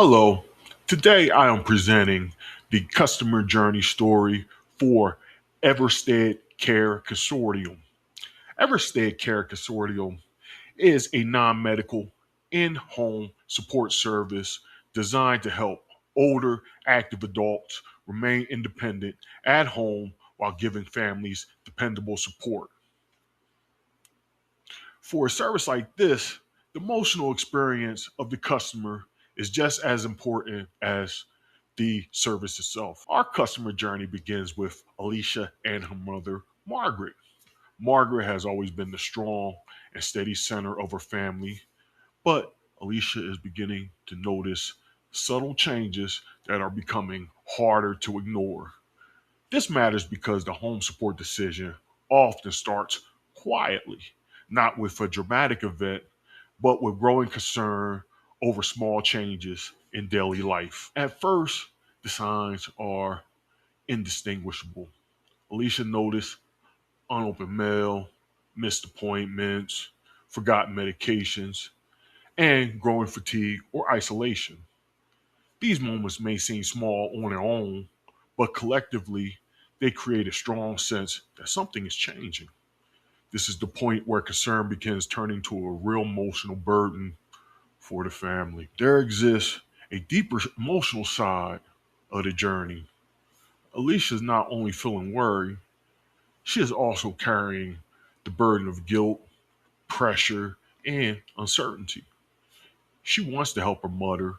Hello. Today I am presenting the customer journey story for Everstead Care Consortium. Everstead Care Consortium is a non medical, in home support service designed to help older, active adults remain independent at home while giving families dependable support. For a service like this, the emotional experience of the customer is just as important as the service itself. Our customer journey begins with Alicia and her mother, Margaret. Margaret has always been the strong and steady center of her family, but Alicia is beginning to notice subtle changes that are becoming harder to ignore. This matters because the home support decision often starts quietly, not with a dramatic event, but with growing concern over small changes in daily life. At first, the signs are indistinguishable. Alicia noticed unopened mail, missed appointments, forgotten medications, and growing fatigue or isolation. These moments may seem small on their own, but collectively, they create a strong sense that something is changing. This is the point where concern begins turning to a real emotional burden for the family. There exists a deeper emotional side of the journey. Alicia is not only feeling worried, she is also carrying the burden of guilt, pressure, and uncertainty. She wants to help her mother,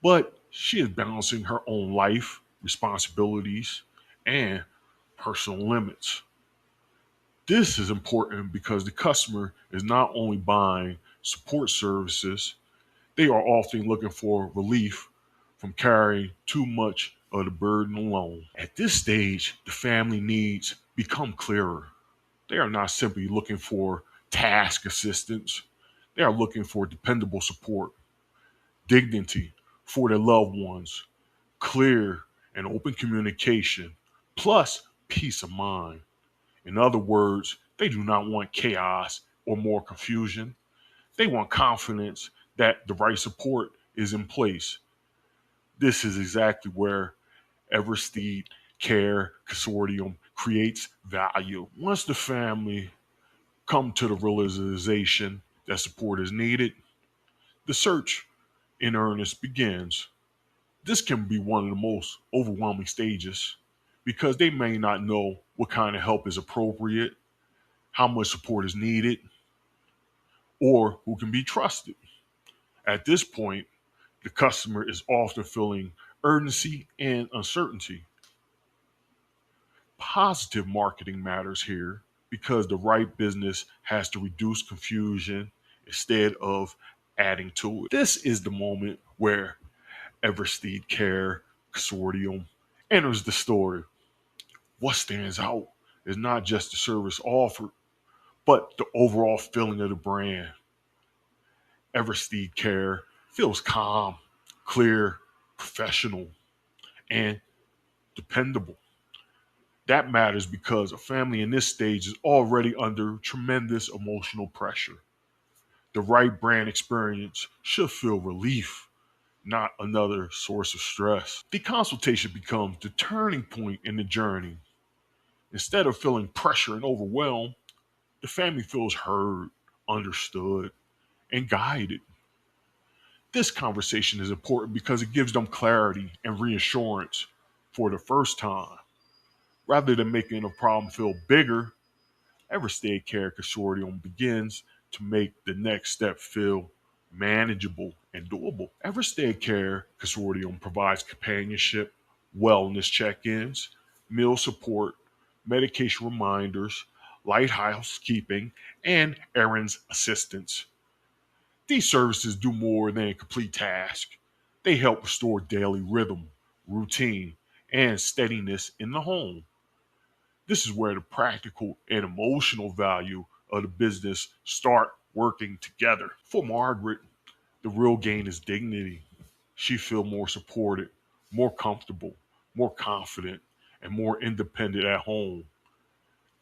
but she is balancing her own life, responsibilities, and personal limits. This is important because the customer is not only buying support services, they are often looking for relief from carrying too much of the burden alone. At this stage, the family needs become clearer. They are not simply looking for task assistance, they are looking for dependable support, dignity for their loved ones, clear and open communication, plus peace of mind. In other words, they do not want chaos or more confusion. They want confidence that the right support is in place. This is exactly where Everstead Care Consortium creates value. Once the family come to the realization that support is needed, the search in earnest begins. This can be one of the most overwhelming stages because they may not know what kind of help is appropriate, how much support is needed, or who can be trusted. At this point, the customer is often feeling urgency and uncertainty. Positive marketing matters here because the right business has to reduce confusion instead of adding to it. This is the moment where Everstead Care Consortium enters the story. What stands out is not just the service offered, but the overall feeling of the brand. Everstead Care feels calm, clear, professional, and dependable. That matters because a family in this stage is already under tremendous emotional pressure. The right brand experience should feel relief, not another source of stress. The consultation becomes the turning point in the journey. Instead of feeling pressure and overwhelmed, the family feels heard, understood, and guided. This conversation is important because it gives them clarity and reassurance for the first time. Rather than making a problem feel bigger, Everstead Care Consortium begins to make the next step feel manageable and doable. Everstead Care Consortium provides companionship, wellness check ins, meal support, medication reminders, light housekeeping, and errands assistance. These services do more than complete tasks. They help restore daily rhythm, routine, and steadiness in the home. This is where the practical and emotional value of the business start working together. For Margaret, the real gain is dignity. She feels more supported, more comfortable, more confident, and more independent at home.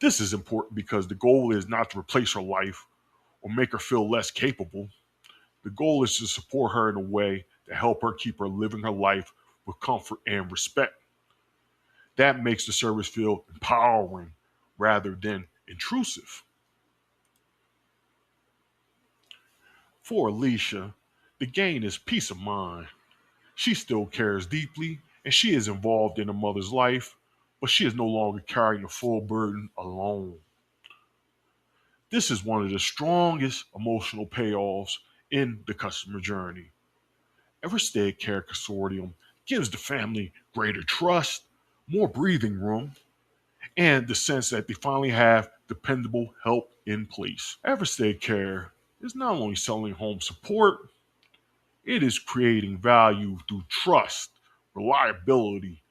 This is important because the goal is not to replace her life or make her feel less capable. The goal is to support her in a way to help her keep her living her life with comfort and respect. That makes the service feel empowering rather than intrusive. For Alicia, the gain is peace of mind. She still cares deeply and she is involved in her mother's life, but she is no longer carrying the full burden alone. This is one of the strongest emotional payoffs in the customer journey. Everstead Care Consortium gives the family greater trust, more breathing room, and the sense that they finally have dependable help in place. Everstead Care is not only selling home support, it is creating value through trust, reliability,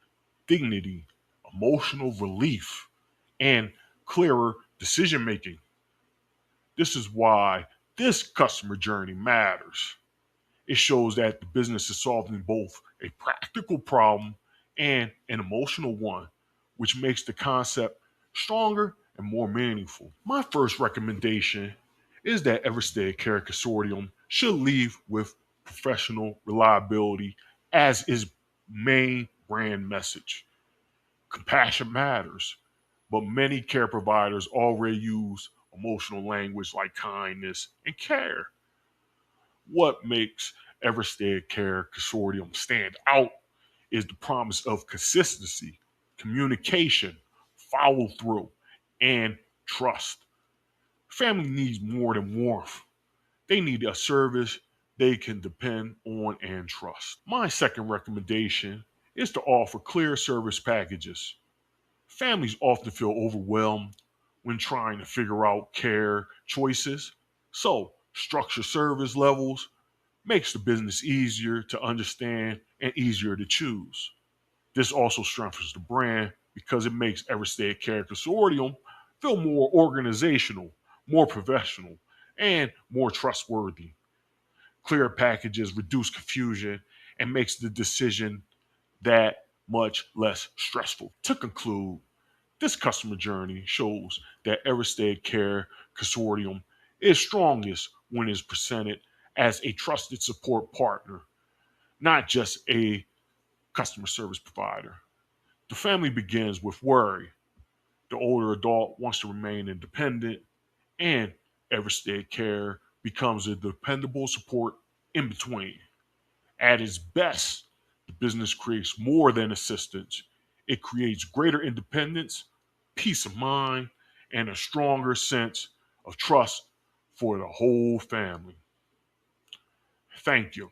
dignity, emotional relief, and clearer decision making. This is why this customer journey matters. It shows that the business is solving both a practical problem and an emotional one, which makes the concept stronger and more meaningful. My first recommendation is that Everstead Care Consortium should lead with professional reliability as its main brand message. Compassion matters, but many care providers already use emotional language like kindness and care. What makes Everstead Care Consortium stand out is the promise of consistency, communication, follow through, and trust. Family needs more than warmth. They need a service they can depend on and trust. My second recommendation is to offer clear service packages. Families often feel overwhelmed when trying to figure out care choices. So, structure service levels makes the business easier to understand and easier to choose. This also strengthens the brand because it makes Everstead Care Consortium feel more organizational, more professional, and more trustworthy. Clear packages reduce confusion and makes the decision that much less stressful. To conclude, this customer journey shows that Everstead Care Consortium is strongest when it's presented as a trusted support partner, not just a customer service provider. The family begins with worry. The older adult wants to remain independent, and Everstead Care becomes a dependable support in between. At its best, the business creates more than assistance. It creates greater independence, peace of mind, and a stronger sense of trust for the whole family. Thank you.